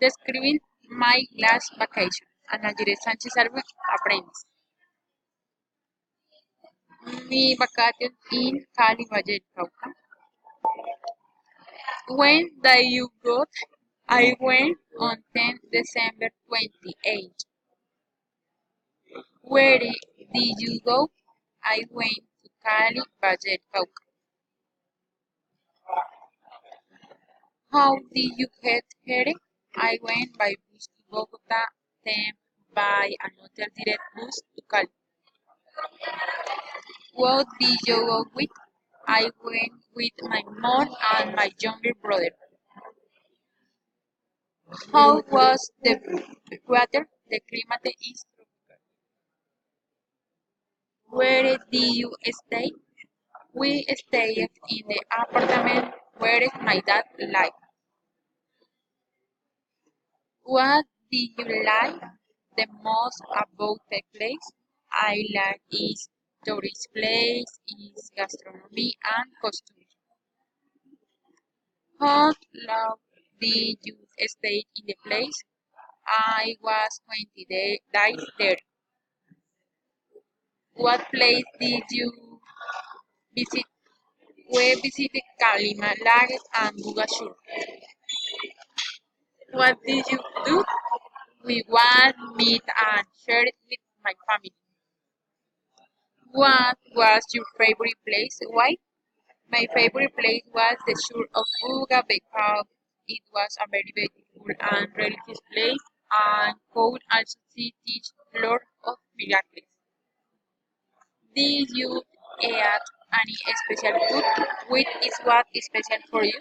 Describing my last vacation. Ana Jire Sánchez Albuic, aprendiz. Mi vacation in Cali, Valle del Cauca. When did you go? I went on 10 December 28. Where did you go? I went to Cali, Valle del Cauca. How did you get here? I went by bus to Bogota, then by another direct bus to Cali. What did you go with? I went with my mom and my younger brother. How was the weather? The climate is tropical. Where did you stay? We stayed in the apartment where my dad lived. What did you like the most about the place? I like its tourist place, its gastronomy and costumes. How long did you stay in the place? I was 20 days there. What place did you visit? We visited Kalima, Lages and Bugashur. What did you do? We went, meet and share it with my family. What was your favorite place? Why? My favorite place was the shore of Buga because it was a very beautiful and religious place and could also see teach Lord of Miracles. Did you add any special food? Which is what is special for you?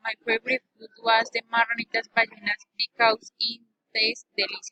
My favorite food was the marronitas ballenas because it tastes delicious.